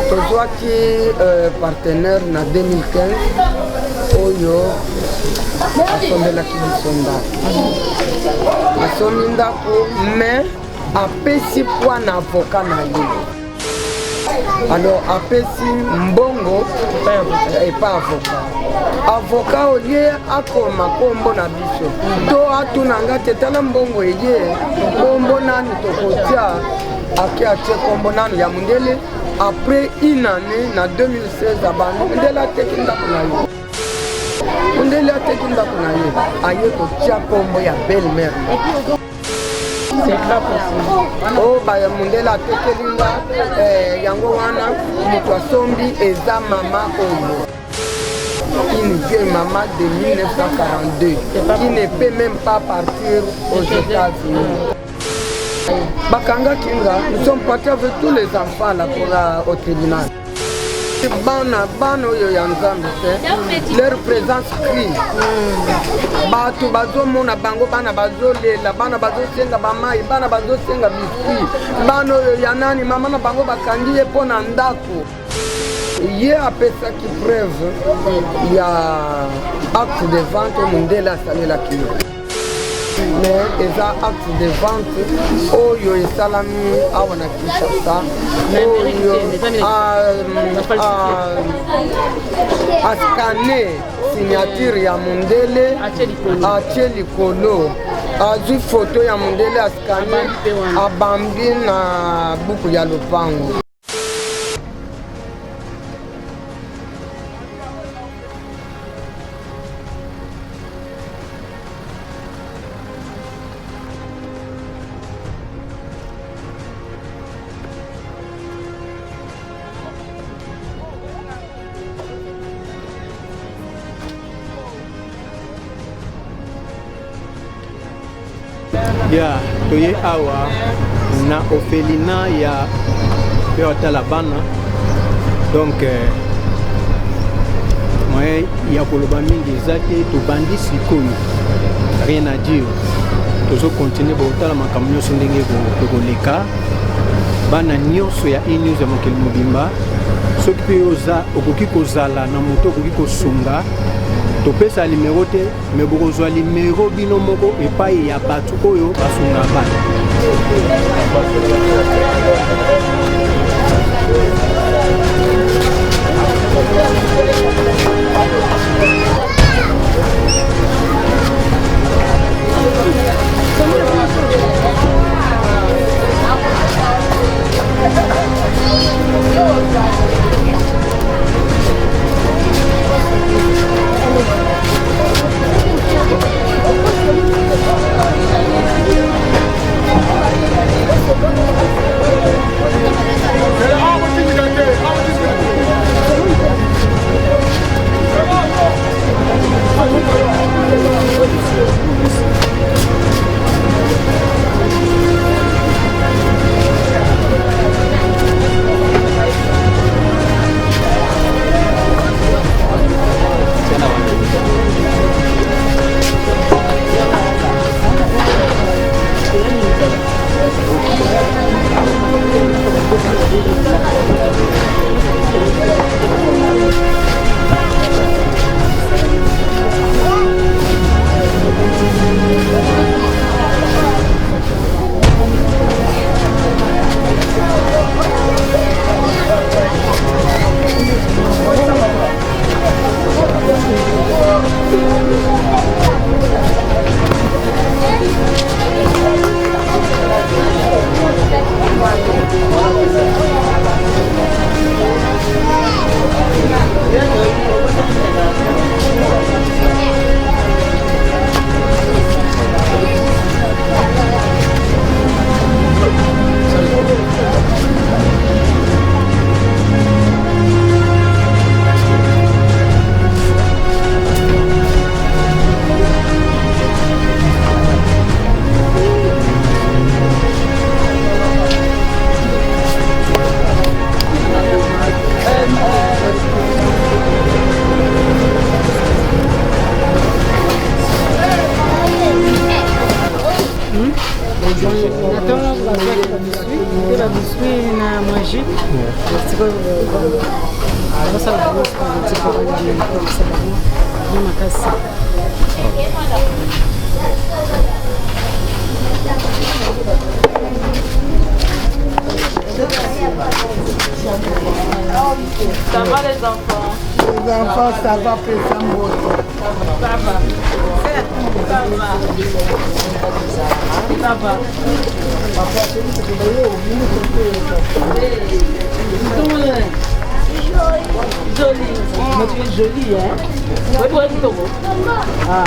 tozwaki partenaire na 2015 oyo asombelaki biso ndako asombi ndako mais apesi poids na avocat na ye. Alors apesi mbongo epa avocat olie akoma kombo na biso to atunanga te tala mbongo eye kombo nani tokotia ake atie kombo nani ya Mundele. Après une année na 2016 abandi Mundele ateki ndako na ye. Mundele ateki ndako na ye aye kotia kombo ya belle-mère. C'est pas possible. Oh, bah, Mundele atekelinga yango wana moto asombi eza mama oyo. Une vieille maman de 1942 qui ne peut même pas partir aux États-Unis. Bakanga Kinga, nous sommes partis avec tous les enfants là pour au tribunal. Bana oyo ya Nzambe leur présence crie. Bato bazomona bango bana bazolela bana bazosenga bamai bana bazosenga biskuit bana oyo ya nani mama na bango bakangi ye mpo na ndako ye apesaki preuve ya acte de vente Mundele asalelaki mais eza acte de vente oyo esalami awa na Kinshasa oyo askane signature ya Mundele atie likolo azwi foto ya Mundele askane abambi na buku ya lopango. Ya toye awa na orphelinat ya Talabana donc moyen ya koloba mingi ezaki tobandi sikoyo rien à dire tozo continuer botala makambo nyonso ndenge koleka bana nyonso ya news ya mokili mobimba soki mpe oza okoki kozala na moto okoki kosunga topesa numéro te mais bokozwa numéro bino moko epai ya bato oyo basunga bana. Ça va les enfants? Les enfants, ça va, ça va. Ça va. Ça va. Jolie. Mais tu es jolie, hein? Oui, pour être beau. Ah.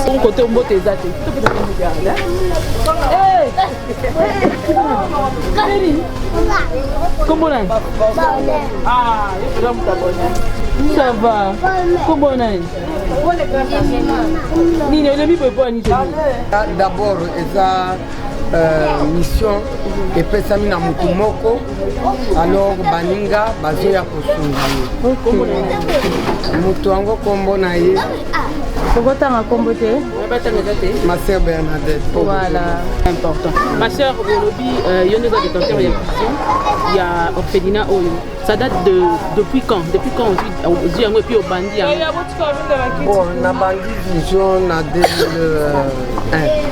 Son côté au mot tes athées. Comment on ah, il faut t'abonner. Ça va. Comment on d'abord, mission et pesami na mutu moko alors baninga bazoya kosunga ye mutu yango kombo na ye Kokotanga kombo te ma sœur Bernadette. Voilà, important. Ma sœur Olobi, il y a des détenteurs, il y a prison, il y a orphelinat Oyo. Ça date depuis quand? Depuis quand aussi et puis au Bandi? Bon, na Bandi vision na 2001.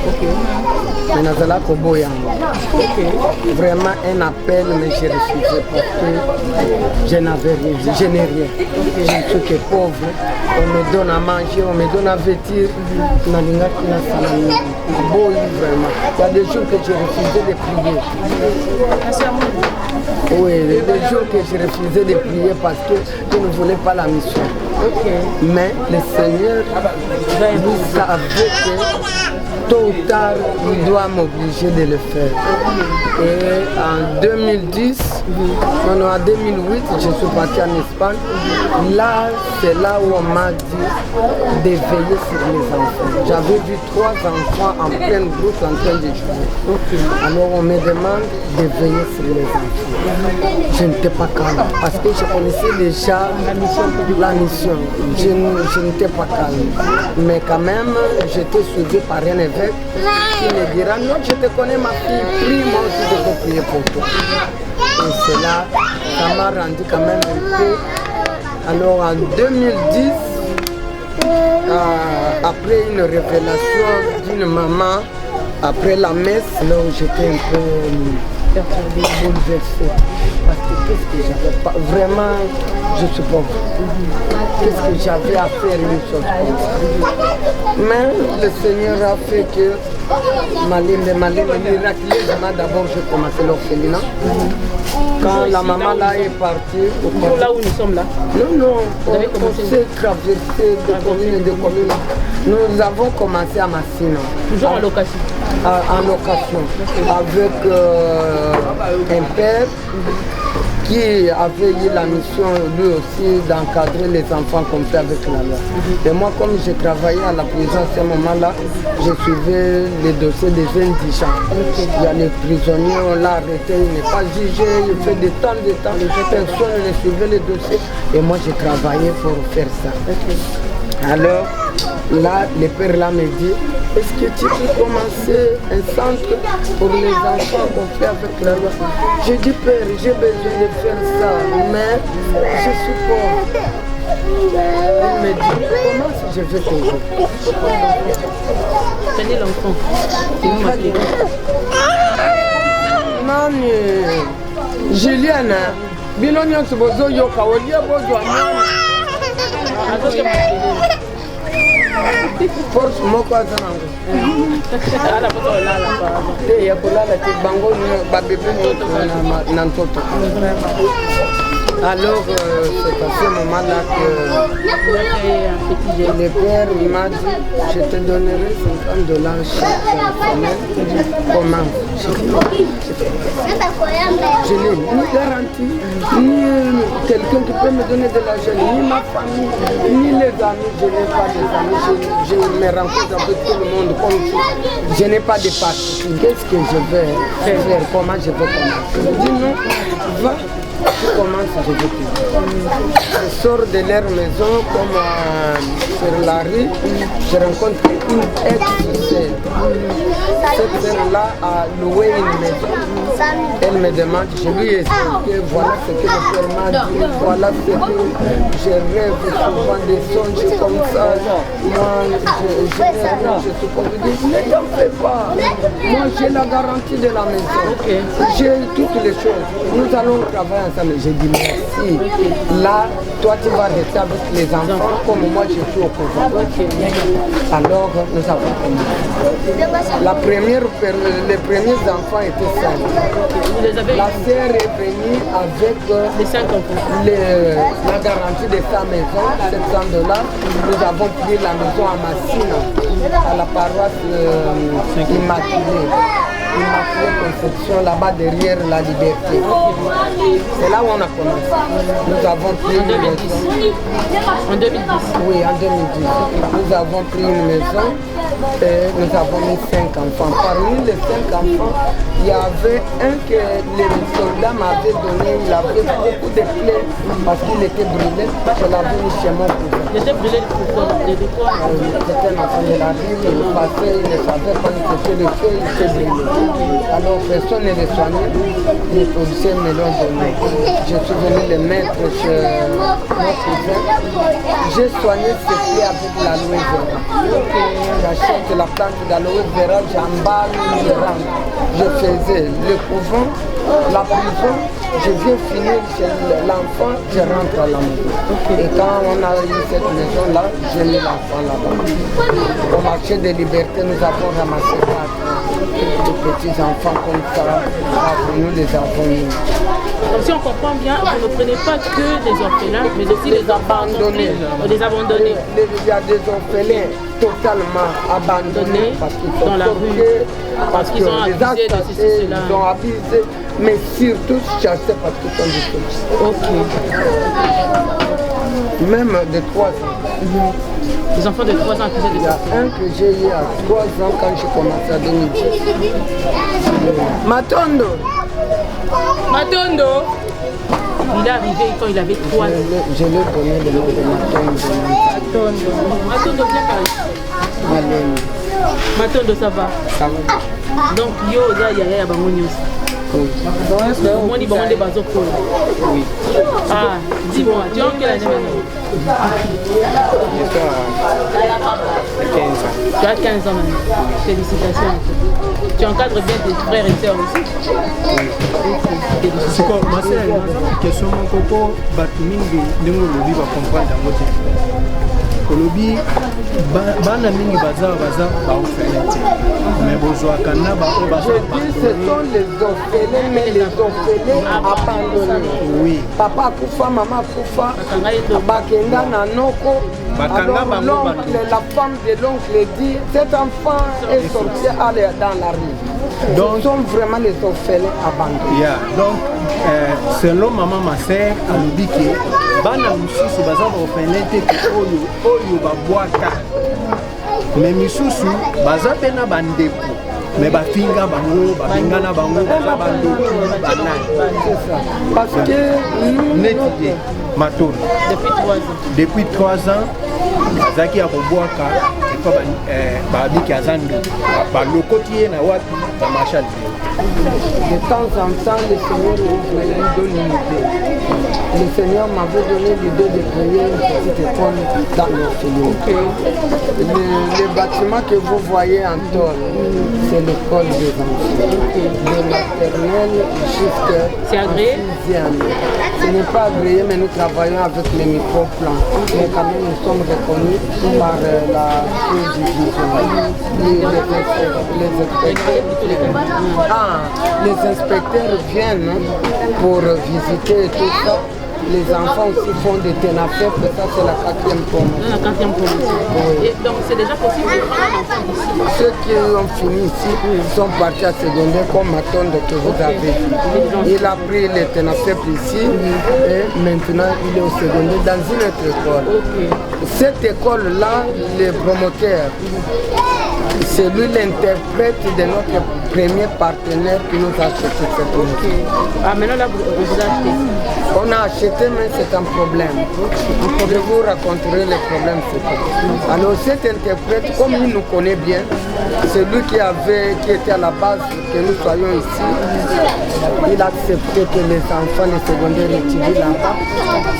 Ok. Mais nazala kobo yango. Ok. Vraiment un appel, mais j'ai refusé parce que je n'avais rien, je n'ai rien. Je suis que pauvre. On me donne à manger, on me donne à vêtir. Nalinga kina sana beau vraiment. Il y a des jours que j'ai refusé de prier. Oui, des jours que j'ai refusé de prier parce que je ne voulais pas la mission. Okay. Mais le Seigneur vous savez que tôt ou tard, il doit m'obliger de le faire. Et en 2010, non, en 2008, je suis parti en Espagne. Là, c'est là où on m'a dit de veiller sur les enfants. J'avais vu 3 enfants en pleine route en train de jouer. Okay. Alors on me demande de veiller sur les enfants. Je n'étais pas calme parce que je connaissais déjà la mission. Je n'étais pas calme. Mais quand même, j'étais suivi par un évêque qui me dira non, je te connais ma fille, prie, moi aussi je peux prier pour toi. Et cela, ça m'a rendu quand même un peu. Alors en 2010, après une révélation d'une maman, après la messe, là où j'étais un peu bouleversée. Parce que qu'est-ce que j'avais pas. Vraiment, je suis pauvre. Qu'est-ce que j'avais à faire une chose comme ça. Mais le Seigneur a fait que miraculeusement, d'abord j'ai commencé l'orphelinat. Quand la maman là est partie. Là où nous sommes là? Non, on s'est traversé de communes et de communes. Nous avons commencé à Massina. Toujours en location? En location. Avec un père qui avait eu la mission lui aussi d'encadrer les enfants compris avec la loi. Et moi, comme j'ai travaillé à la prison à ce moment-là, je suivais les dossiers des indigents. Il y a les prisonniers, on l'a arrêté, il n'est pas jugé, il fait de temps, personne ne suivait les dossiers. Et moi, j'ai travaillé pour faire ça. Alors, là, le père là me dit, est-ce que tu peux commencer un centre pour les enfants qu'on fait avec la loi? J'ai dit, père, j'ai besoin de faire ça, mais je suis pauvre. Il me dit, comment si je vais t'aider? Prenez l'enfant. Non, Juliana, Bilonio Subozo Yoka, Odia Bozo, force moko azanango ala poto lala te ya kulala te bango ba bébé na ntoto. Alors c'est à ce moment-là que le père m'a dit je te donnerai $50 chaque semaine. Comment? Je n'ai ni garantie, ni quelqu'un qui peut me donner de l'argent, ni ma famille, ni les amis. Je n'ai pas de amis, je me rencontre avec tout le monde comme si je n'ai pas de parti. Qu'est-ce que je vais faire? Comment je vais commencer? Je dis non, va. Tu commences, je vais te dire. Je sors de leur maison comme sur la rue, je rencontre une ex-sœur. Cette sœur-là a loué une maison. Elle me demande, je lui ai expliqué, voilà ce que le père m'a dit, voilà ce que je rêve souvent des songes comme ça. Moi, je suis convaincu, mais n'en fais pas. Moi, j'ai la garantie de la maison. J'ai toutes les choses. Nous allons travailler ensemble. J'ai dit merci. Là, toi, tu vas rester avec les enfants comme moi, je suis au couvent. Alors, nous avons commencé. Les premiers enfants étaient 5. La sœur est venue avec les 5 enfants. La garantie de sa maison, $700. Nous avons pris la maison à Massina, à la paroisse Immaculée Conception, là-bas derrière la Liberté. C'est là où on a commencé. Nous avons pris une maison. En 2010. Oui, en 2010. Nous avons pris une maison et nous avons mis 5 enfants. Parmi les 5 enfants, il y avait un que les soldats m'avaient donné. Il avait beaucoup de clés parce qu'il était brûlé. Je l'avais mis chez mon cousin. Il était brûlé pourquoi? C'était un enfant de la ville, il passait, il ne savait pas, il faisait le feu, il s'est brûlé. Alors personne ne les soignait, les policiers me l'ont donné. Je suis venu les mettre chez mon cousin. J'ai soigné ces plaies avec l'aloe vera. J'achète la plante d'aloe vera, j'emballe, je rentre. Je faisais le couvent, la prison, je viens finir chez l'enfant, je rentre à la maison. Et quand on a eu cette maison-là, j'ai mis l'enfant là-bas. Au marché de Liberté, nous avons ramassé 4 petits enfants comme ça, nous les avons mis. Donc si on comprend bien, vous ne prenez pas que des orphelins, mais aussi les abandonnés. Il y a des orphelins totalement abandonnés parce qu'ils sont dans la rue, parce qu'ils ont abusé de ceci, cela. Ils ont abusé, mais surtout chassés parce qu'ils sont distorsionés. Ok. Même de 3 ans. Les enfants de 3 ans qui Il y a un que j'ai eu à 3 ans quand j'ai commencé à 2010. Matondo. Il est arrivé quand il avait 3 ans. Je lui ai donné le nom de Matondo. Matondo, viens par ici. Matondo, ça va? Ça va. Donc, yo, là, il y a bango nyonso. Oui. Moi, ni bango de bazo kolo. Oui. Ah, dis-moi, tu as quelle année maintenant? J'ai 15 ans. Tu as 15 ans maintenant. Félicitations. Tu encadres bien tes frères et sœurs aussi? C'est quoi, ma sœur, question mon coco, Batumingi, Dengolobi va comprendre dans votre Kolobi, bana mingi baza baorphelin mais bozwaka ba je dis ce sont les orphelins, mais les orphelins abandonnés. Oui. Papa kufa, maman kufa, bakenda nanoko. Alors l'oncle, la femme de l'oncle dit, cet enfant est sorti aller dans la rue. Donc, ce sont vraiment les orphelins abandonnés. Yeah. Donc, selon maman, ma sœur, alobi ke bana misusu baza baorphelin te oyo babwaka. Mais misusu baza pe na bandeko. Mais bafinga bango, babengana bango, baza bandeko banani. C'est ça. Parce que nous, netidé Matondo. Depuis 3 ans, Zaki a Boboaka, et pas Babiki Azando, Balokoti na wapi, dans Machal. de temps en temps, le Seigneur nous donne une idée. Le Seigneur m'avait donné l'idée de créer une petite école dans l'orphelinat. Le bâtiment que vous voyez en tôle, c'est l'école des enfants. De maternelle jusqu'à 6e. Ce n'est pas agréé, mais nous travaillons avec les micro-plans. Mais quand même, nous sommes reconnus par la les inspecteurs viennent pour visiter tout ça. Les enfants aussi font des ténafères, ça c'est la 4e promotion. La 4e promotion. Oui. Et donc c'est déjà possible de prendre un enfant d'ici. Ceux qui ont fini ici sont partis à secondaire comme Matondo que vous avez vu. Il a pris les ténafères ici et maintenant il est au secondaire dans une autre école. Cette école-là, les promoteurs, c'est lui l'interprète de notre premier partenaire qui nous a acheté cette maison. Ah, maintenant là, vous avez acheté? On a acheté, mais c'est un problème. Je vous raconterai les problèmes. Alors cet interprète, comme il nous connaît bien, c'est lui qui était à la base que nous soyons ici. Il a accepté que les enfants de secondaire étudient là-bas.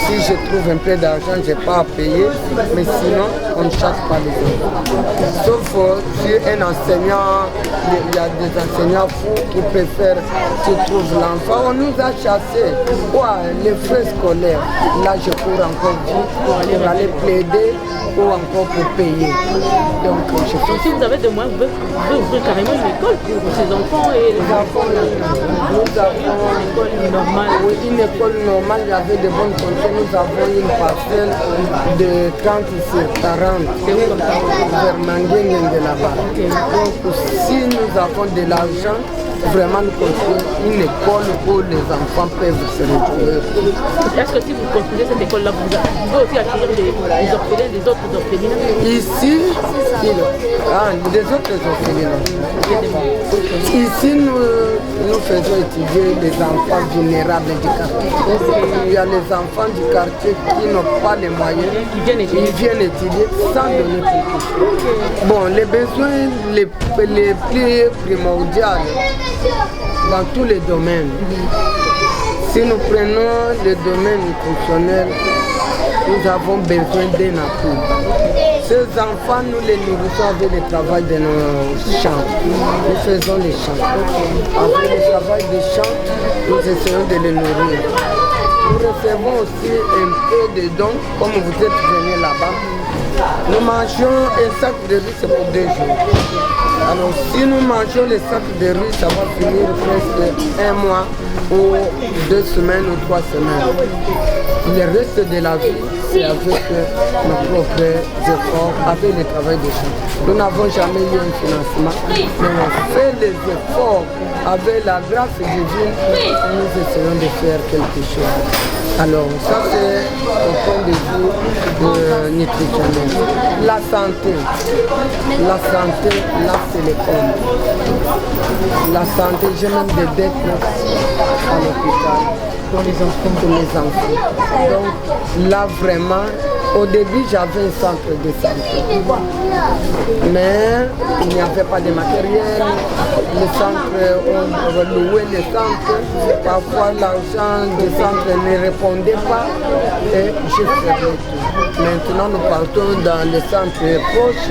Si je trouve un peu d'argent, je n'ai pas à payer, mais sinon, on ne chasse pas les enfants. Sauf si un enseignant, il y a des enseignants fous qui préfèrent, tu trouves l'enfant, on nous a chassés. Ouais, les frais scolaires, là je cours encore vite pour aller plaider ou encore pour payer. Donc, si vous avez des moyens, vous pouvez ouvrir carrément une école pour ces enfants et les enfants. Nous avons une école normale. Oui, une école normale, il y avait de bonnes conditions. Nous avons une parcelle de 30 sur 40 vers Manguengue de là-bas. Donc, si nous avons de l'argent, vraiment nous construisons une école où les enfants peuvent se retrouver. Est-ce que si vous construisez cette école-là, vous pouvez aussi accueillir des orphelins, des autres orphelins? Ici, des autres orphelins. Ici, nous faisons étudier les enfants vulnérables du quartier. Il y a les enfants du quartier qui n'ont pas les moyens, ils viennent étudier sans donner quelque chose. Bon, les besoins les plus primordiaux dans tous les domaines. Si nous prenons le domaine nutritionnel, nous avons besoin d'un appui. Ces enfants, nous les nourrissons avec le travail de nos champs. Nous faisons les champs. Avec le travail des champs, nous essayons de les nourrir. Nous recevons aussi un peu de dons, comme vous êtes venus là-bas. Nous mangeons un sac de riz, c'est pour 2 jours. Alors si nous mangeons les sacs de riz, ça va finir presque 1 mois ou 2 semaines ou 3 semaines. Le reste de la vie, c'est avec nos propres efforts, avec le travail des champs. Nous n'avons jamais eu un financement, mais on fait les efforts avec la grâce divine, nous essayons de faire quelque chose. Alors ça c'est au point de vue nutritionnel. La santé, là c'est l'école. La santé, j'ai même des dettes à l'hôpital pour les enfants. Donc là vraiment, au début j'avais un centre de santé, mais il n'y avait pas de matériel. Le centre, on louait le centre, parfois l'argent du centre ne répondait pas et j'ai fermé tout. Maintenant nous partons dans le centre proche,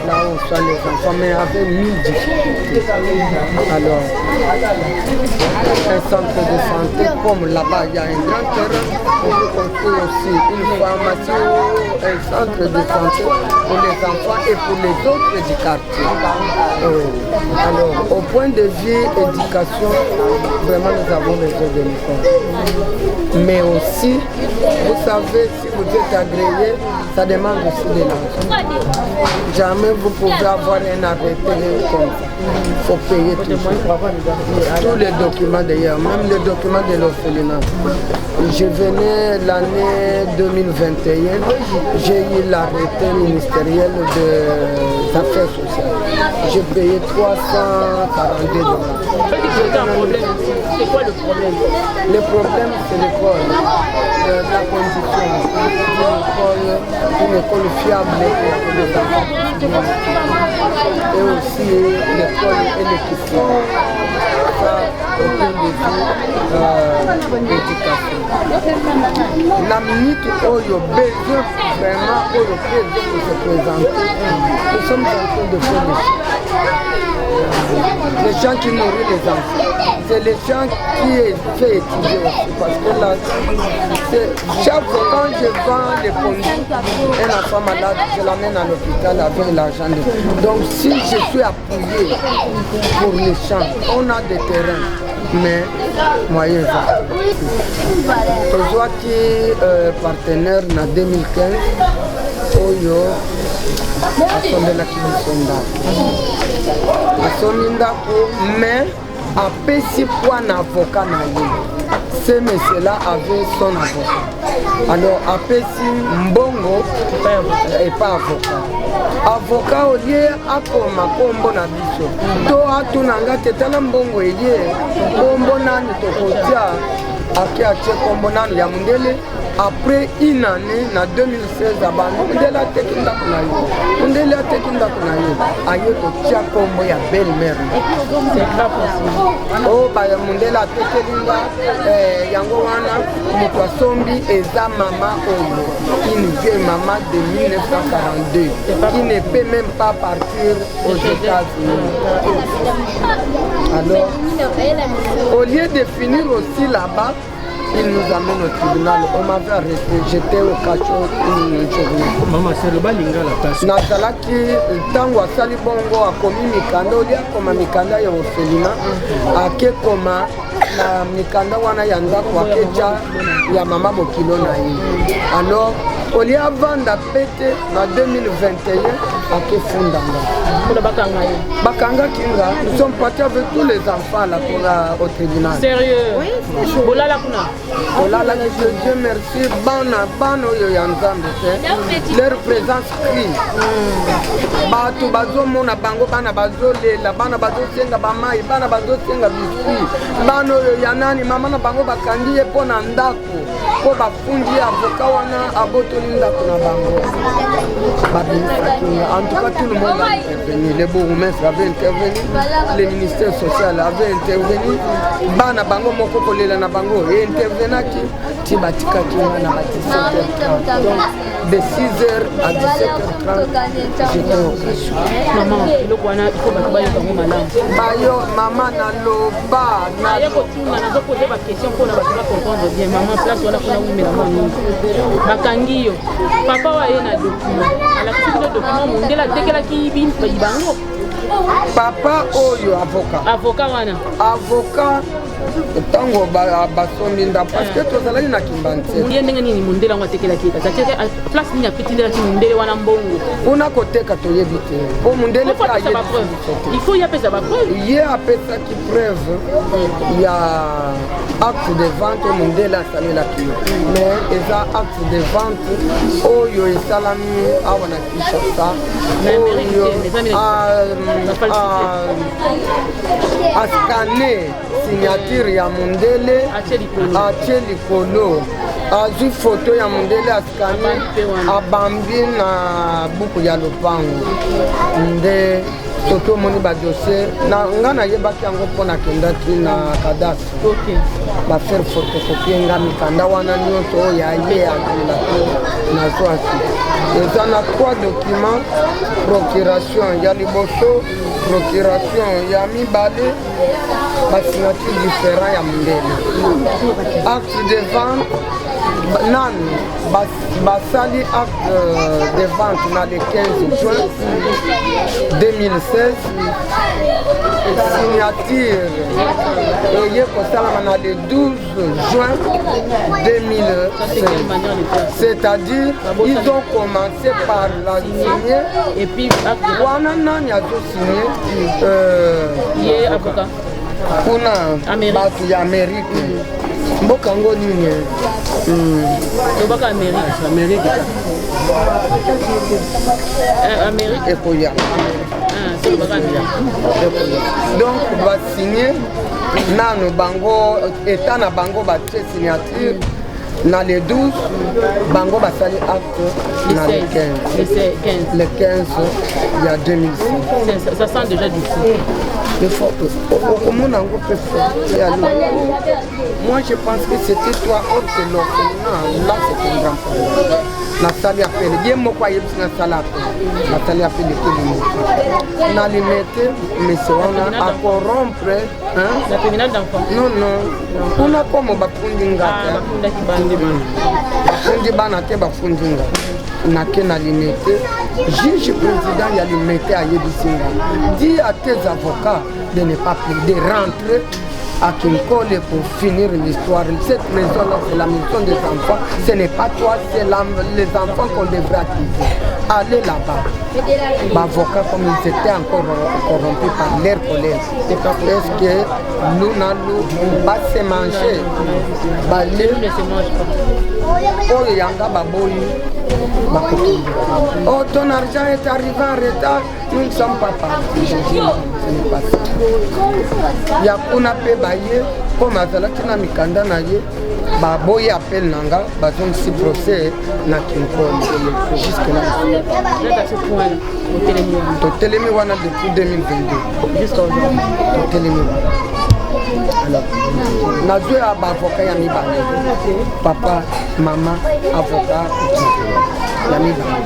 là où sont les enfants, mais avec 1000 difficultés. Alors, un centre de santé, comme là-bas il y a un grand terrain, on peut construire aussi une pharmacie ou un centre de santé pour les enfants et pour les autres du quartier. Alors, au point de vue éducation, vraiment nous avons besoin de l'école. Mais aussi, vous savez, si vous êtes agréé, ça demande aussi de l'argent. Jamais vous pouvez avoir un arrêté comme ça. Il faut payer tout ça. Tous les documents d'ailleurs, même les documents de l'orphelinat. Je venais l'année 2021, j'ai eu l'arrêté ministériel des affaires sociales. J'ai payé 342 $. C'est quoi le problème? Le problème c'est l'école, la condition une école fiable pour les enfants et aussi l'école et l'équipement. Ça, au point de vue éducation. La minute où il y a besoin vraiment, où le président de se présenter, nous sommes en train de faire les gens qui nourrissent les enfants. C'est les gens qui fait étudier aussi. Parce que là, chaque fois quand je vends les produits, un enfant malade, je l'amène à l'hôpital avec l'argent. Donc si je suis appuyé pour les champs, on a des terrains, mais moyens. Je vois que partenaire en 2015, Oyo, asondela kilisonda. Asondela mais apesi pour un avocat na ye. Ce monsieur-là avait son avocat. Alors apesi mbongo et pas avocat. avocat olie akoma kombo na biso to atunanga te tala mbongo elie kombo nani tokotia ake atie kombo nani ya mundele. Après une année, en 2016, Mundele a été Mundele a été aye kotia kombo ya belle-mère. C'est pas possible. Oh, bah Mundele a été yango wana moto asombi eza mama oyo, une vieille maman de 1942 qui ne peut même pas partir aux États-Unis. Alors, au lieu de finir aussi là-bas, il nous amène au tribunal. On m'avait arrêté, j'étais au cachot une journée. Maman, c'est le balinga la place. Nazalaki tango asali bongo akomi mikanda olia koma mikanda ya orphelinat ake koma na mikanda wana ya ndako akeja ya mama bokilo na ye. Alors olia vanda pete na 2021 ake fundanga. Bakanga Kinga, nous sommes partis avec tous les enfants là pour au tribunal. Sérieux? Oui. Bolala kuna. Bolala que Dieu merci, bana oyo ya nzambe te. Leur présence crie. Batu bazo mona bango bana bazo lela, bana bazo senga bamai, bana bazo senga biscuit. Bana oyo ya nani mama na bango bakandi ye pona ndako. Po bafundi avocat wana abotoli ndako na bango. En tout cas tout le monde a intervenu. Les bourgmestres avaient intervenu, le ministère social avait intervenu, bana bango moko kolela na bango et intervenaki tibatika na ba 17h30. Donc de 6h à 17h30 j'étais au cachot. Maman, le kwana il faut battre bango malamu. Bayo maman na loba na yako tuna na zo poser ba question pour na ba comprendre bien maman place wala kuna wimi na mama. Bakangiyo. Papa wa yena document. Ala kisi document mundela tekela ki bin bango. Papa oyo avocat. Avocat wana. Avocat tango basombi parce que tozalaki na kimbanti. Ndiye ndenge nini mundela ngwa tekela ki ta teke place ni ya pitindela ki mundele wana mbongo. Una koteka toyebi te. Po mundele pa yebi. Il faut y appeler ça preuve. Hier appelle ça qui preuve. Il y a acte de vente mundela salela ki. Mais il y a acte de vente oyo esalami awana Kinshasa. A scanner signature ya mundele atie likolo azwi photo ya mundele askane abambi na buku ya lopango nde toto moni ba dossier na nga nayebaki yango mpo nakendaki na cadastre bafaire photocopie nga mikanda wana nyonso oyo aye alela to nazwa asi eza na 3 documents procuration ya liboso procuration ya mibale basignature différent ya mundele acte de vente nani basali acte de vente na le 15 juin 2016 signature eye kosalama na le 12 juin 2016 c'est-à-dire ils ont commencé par la signer et puis wana nani azo signer kuna bato ya Amerique mboka ngo nini mboka Amerique ekoya donc va signer nano bango état na bango batie signature na le 12 bango basali acte na le 15 le 15 il y a 2006 ça sent déjà d'ici. Moi je pense que c'était toi autre que l'orphelinat. Là c'est un grand problème. Nathalie appelle, bien moi quoi il y a Nathalie appelle tout le monde. Na limite mais c'est on a à corrompre hein. La terminale d'enfant. Non. On a comme bafundinga. Bafundi bana te bafundinga. Na ke na limite juge président ya limite à yebisinga. Dis à tes avocats de ne pas de rentrer à Kinkole pour finir l'histoire. Cette maison-là, c'est la maison des enfants. Ce n'est pas toi, c'est les enfants qu'on devrait activer. Allez là-bas. L'avocat, comme ils étaient encore corrompus par leur collègues. Est-ce que nous n'allons pas se manger? Oh, yanga baboyi. Oh, ton argent est arrivé en retard, nous ne sommes pas partis. Je dis non, ce n'est pas ça. Il y a qu'on appelle Baye, comme Azalaki na Mikanda na ye, Baboye appelle Nanga, Bazon si procès na Kinkon. Jusque là. À ce point, au Télémi Wana depuis 2022. Jusqu'à aujourd'hui. Au Télémi alors, Nazou a avocat Yami Bane. Papa, maman, avocat, Yami Bane.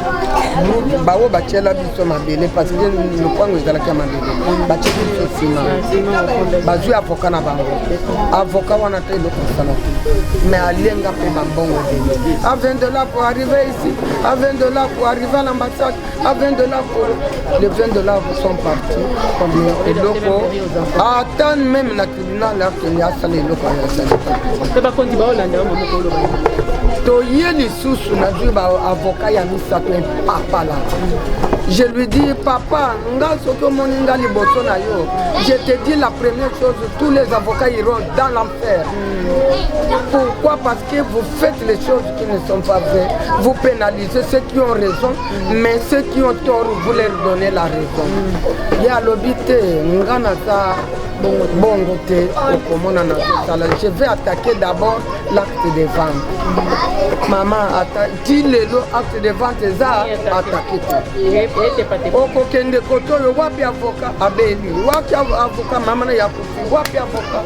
Bawo Bachela biso mabele parce que le point où ils allaient à mabele. Bachela biso sima. Bazou avocat na bango. Avocat wana te le consala. Mais alenga pe mambongo bele. À 20 $ pour arriver ici. À 20 $ pour arriver à l'ambassade. À 20 $ pour les 20 $ sont partis. Comme et loko. Attends même la tribunal là qu'il y a ça les loko ya ça. C'est pas qu'on dit ba Hollande on mo ko lo ba. To yeli susu na ju ba avocat ya misa to papa là. Je lui dis papa, nga soko moninga liboso na yo. Je te dis la première chose, tous les avocats iront dans l'enfer. Pourquoi? Parce que vous faites les choses qui ne sont pas vraies. Vous pénalisez ceux qui ont raison, mais ceux qui ont tort, vous leur donnez la raison. Il y a l'obité, je vais attaquer d'abord l'acte de vente. Maman, dis le acte de vente, ça attaqué. Okokende kotoyo wapi avocat abeli wapi avocat maman ya wapi avocat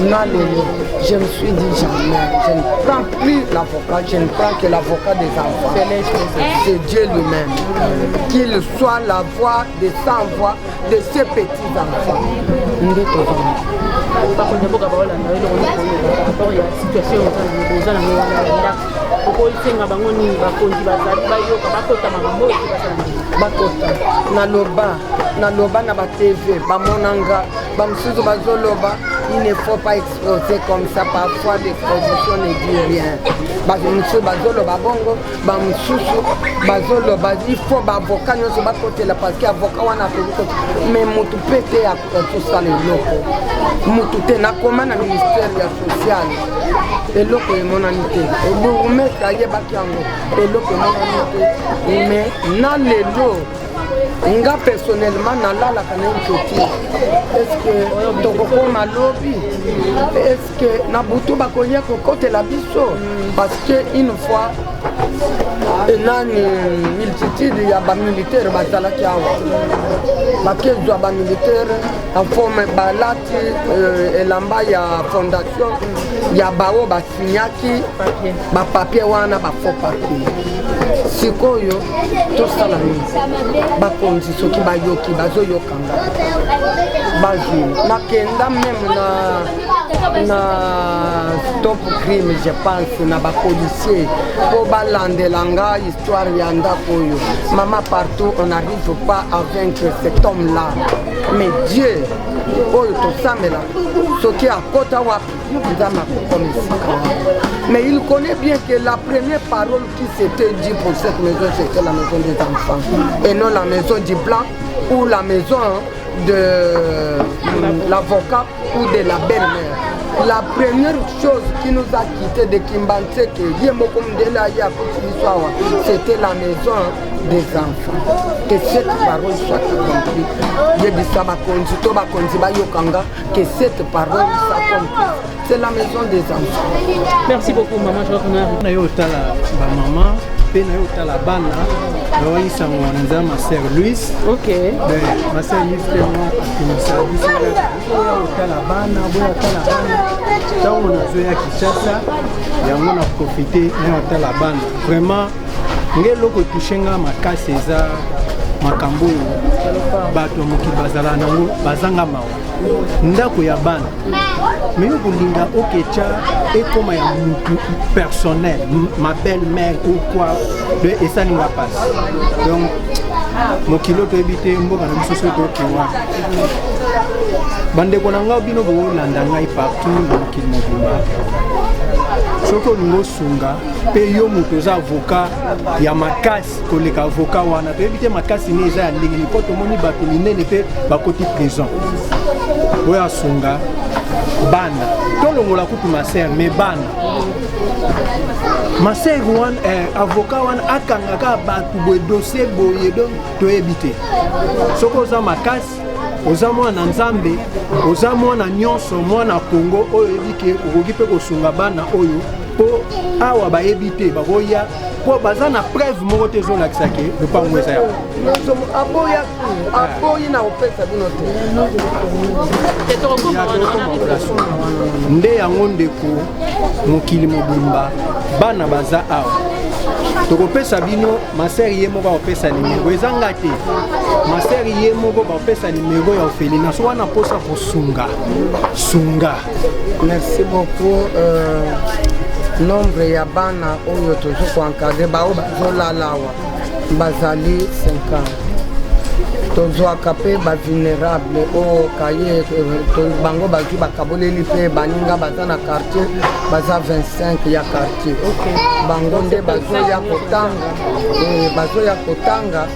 na lelo je me suis dit jamais je ne prends plus l'avocat, je ne prends que l'avocat des enfants. C'est Dieu lui-même, qu'il soit la voix des sans voix de ces petits enfants. Par contre, il faut que la situation naloba na ba TV bamonanga bamsuzu bazoloba il ne faut pas exposer comme ça parfois l'exposition ne dit rien bamsuzu bazoloba bongo bamsuzu bazoloba il faut bavocat nyonso bakotela parce que avocat wana akoki mais mutu pete ya tosala eloko mutu te nakoma na ministère ya social eloko emonani te bourgmestre ayebaki yango eloko emonani te mais na lelo nga personnellement nalalaka na inquiétude est-ce que tokokoma lobi est-ce que na butu bakoya kokotela biso parce que une fois enani multitude ya bamilitaire bazalaki awa bakezwa bamilitaire en forme balati elamba ya fondation ya bao basinyaki bapapier wana bafaux papier sikoyo tosala nini bakonzi soki bayoki bazoyokanga bazwi nakenda meme na stop crime je pense na bapolicier po balandelanga histoire ya ndako oyo mama partout on n'arrive pas à vaincre cet homme là mais Dieu oyo tosamela soki akota wapi nzambe akokomesika mais il connaît bien que la première parole qui s'était dit pour cette maison c'était la maison des enfants et non la maison du blanc ou la maison de l'avocat ou de la belle-mère. La première chose qui nous a quitté de Kimbanse, c'était la maison des enfants. Que cette parole soit accomplie. Que cette parole s'accomplisse. C'est la maison des enfants. Merci beaucoup, maman. Je reconnais. Maman, la bana, ma sœur Louise. Ok. Ma sœur Louise, la bana, on a joué à Kinshasa, et on a profité de la bana. Vraiment, ngeloko touchenga makasi eza makambo bato moki bazala nango bazanga mawa ndako ya bana mais okulinga okecha ekoma ya mutu personnel ma belle-mère ou quoi de esani wa passe donc mokilo to ebite mboka na biso to kiwa bandeko na ngao bino bolanda ngai partout na mokili mobimba soko ningo sunga pe yo moto eza avocat ya makasi koleka avocat wana to ebite makasi ne eza ya ndenge po tomoni bato minene pe bakoti prison oyo asunga bana tolongola kutu maser mais bana maser wana avocat wana akangaka bato boye dossier boye donc toyebi te soki oza makasi oza mwana nzambe oza mwana nyonso mwana Congo oyo oyebi ke okoki mpe kosunga bana oyo mpo awa bayebi te bakoya mpo baza na preuve moko te ezolakisa ke lopango eza ya aboyi na kopesa bino te nde yango ndeko mokili mobimba bana baza awa tokopesa bino maseri ye moko akopesa nimero ezanga te maseri ye moko bakopesa nimero ya Ophelina so wana mposa kosunga sunga. Merci beaucoup. Nombre ya bana oyo tozo koencadre bao bazolala awa bazali 50 tozwaka mpe bavulnérable oyo kaye bango bazwi bakaboleli mpe baninga baza na quartier baza 25 ya quartier bango nde bazoya kotanga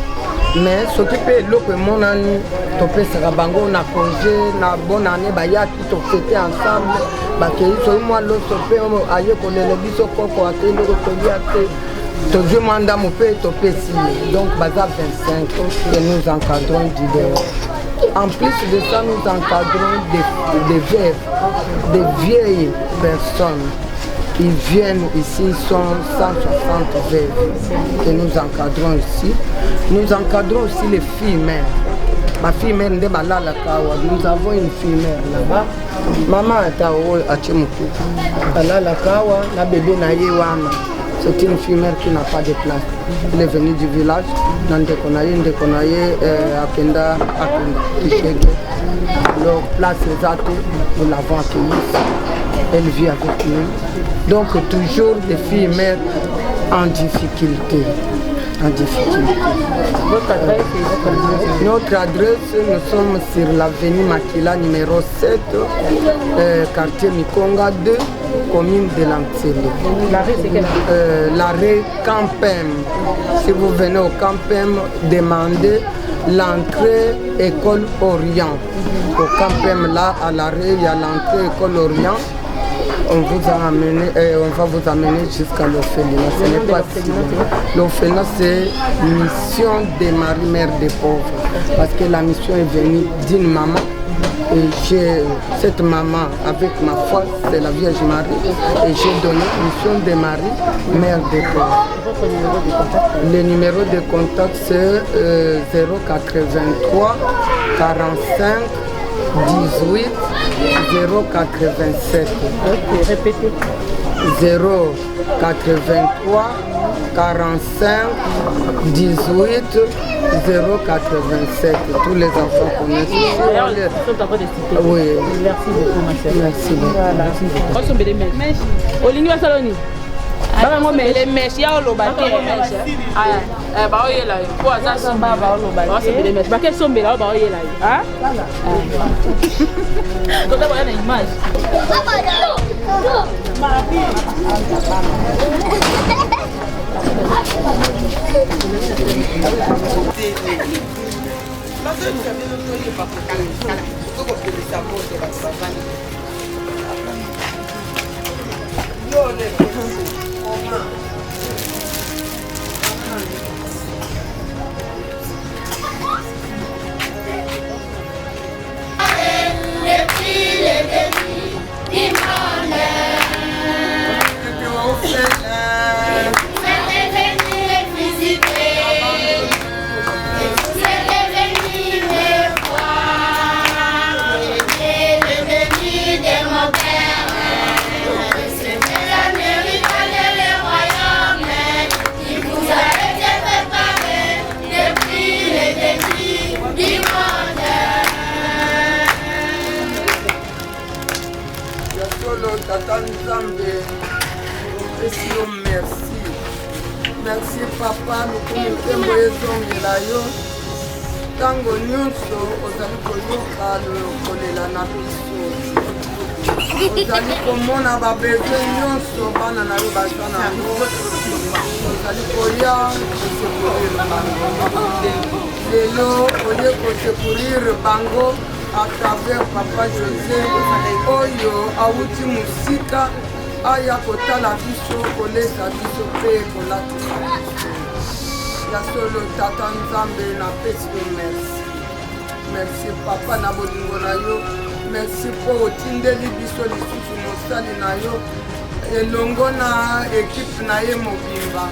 mais soki mpe eloko emonani topesaka bango na congé na bonne année bayaki tofete ensemble bakei soki mwa loso mpe aye kolele biso koko ate ndoko tolia te tozwi mwa ndambo mpe topesi ye donc baza 25 que nous encadrons d'idées. En plus de ça, nous encadrons des veuves, des vieilles personnes. Ils viennent ici, ils sont 160 veuves que nous encadrons ici. Nous encadrons aussi les filles mères. Ma fille mère de Balala Kawa, nous avons une fille mère là-bas. Maman est à Achemuku. Balala Kawa, la bébé Nayewana. C'est une fille mère qui n'a pas de place. Elle est venue du village, dans Ndekonaye, Akenda, Ishege. Alors, place exacte, nous l'avons accueillie. Elle vit avec nous. Donc, toujours des filles mères en difficulté. Votre adresse notre adresse, nous sommes sur l'avenue Makila numéro 7, quartier Mikonga 2, commune de Lantsele. L'arrêt, c'est quel? L'arrêt Campem. Si vous venez au Campem, demandez l'entrée École Orient. Au Campem, là, à l'arrêt, il y a l'entrée École Orient. On va vous amener jusqu'à l'Ophelina. Ce n'est pas si l'Ophelina, c'est mission des maris mères des pauvres. Parce que la mission est venue d'une maman. Et cette maman, avec ma foi, c'est la Vierge Marie. Et j'ai donné mission des maris mères des pauvres. Le numéro de contact, c'est 083 45 18 087. Ok, répétez. 083 45 18 087. Tous les enfants connaissent. D'ailleurs, ils sont en train de citer. Oui. Merci beaucoup, ma soeur. Merci beaucoup. Voilà. Merci beaucoup. Olingi wa saloni. Baba ngo mele mesh ya oloba te. Ba oyela yo. Ko aza somba ba oloba te. Ba sombele mesh. Ba ke sombela ba oyela yo. Ah? Ko ta ba na image. Merci papa, nous ezongela yo tango nyonso ozali koyoka kolela na biso ozali komona babesoin nyonso bana na yo baza nango ozali koya kosekurire bango lelo olie kosekurire bango à travers Papa José oyo awuti musika aya kotala biso kolesa biso mpe kolatisa biso ya solo tata nzambe na pesi yo merci. Merci papa na bolingo na yo, merci mpo otindeli biso lisusu mosali na yo elongo na ekipe na ye mobimba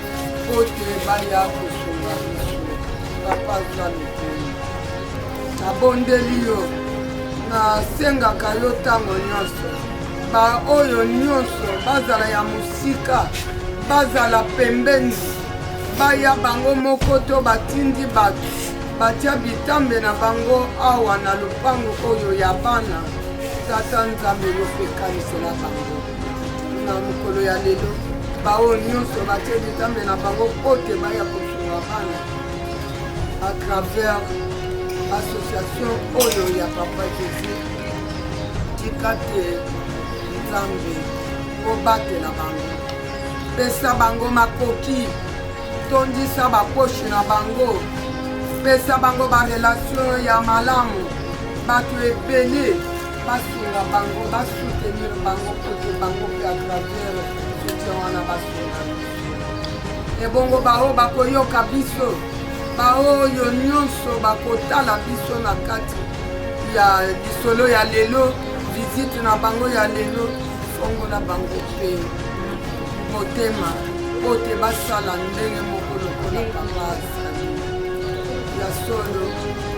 po te baya kosunga biso. Papa zali nabondeli yo, nasengaka yo ntango nyonso baoyo nyonso bazala ya mosika bazala pembeni baya bango moko to batindi bato batia bitambe na bango awa na lupango oyo ya bana. Tata nzambe yo mpe kanisela bango na mokolo ya lelo baoyo nyonso batia bitambe na bango po te baya kosunga bana à travers association oyo ya Papa Jésus tika te nzambe obatela bango pesa bango makoki tondisa baposhi na bango pesa bango barelation ya malamu bato ebele basunga bango basoutenir bango kote bango mpe à travers soutien wana basunga ebongo bao bakoyoka biso baoyo nyonso bakotala biso na kati ya lisolo ya lelo visite na bango ya lelo fongola bango mpe motema po te basala ndenge moko lokola papa asali ya solo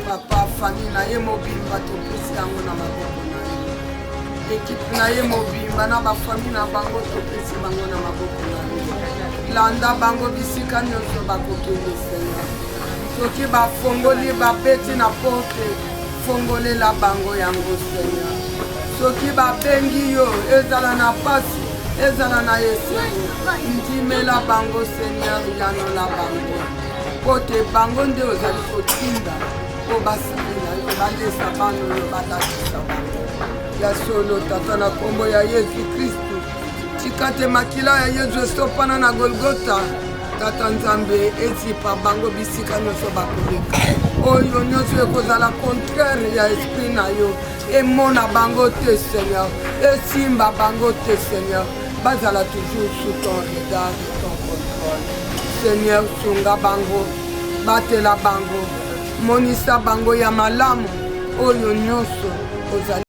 papa fami na ye mobimba topesi yango na maboko na ye ekipe na ye mobimba na bafami na bango topesi bango na maboko na ye landa bango bisika nyonso bakokende senga soki bafongoli babeti na porte fongolela bango yango senya soki babengi yo ezala na pasi ezala na esengo ndimela bango seigneur yanola bango po te bango nde ozali kotinda po basalela yo balesa bana oyo balatisa bango ya solo tata na kombo ya Yesu Kristu tika te makila ya Yesu esopana na Golgota tata nzambe ezipa bango bisika nyonso bakoleka oyo nyonso ekozala contraire ya esprit na yo emona bango te seigneur esimba bango te seigneur bazala toujours sous ton regard et ton contrôle seigneur sunga bango batela bango monisa bango ya malamu oyo nyonso ozali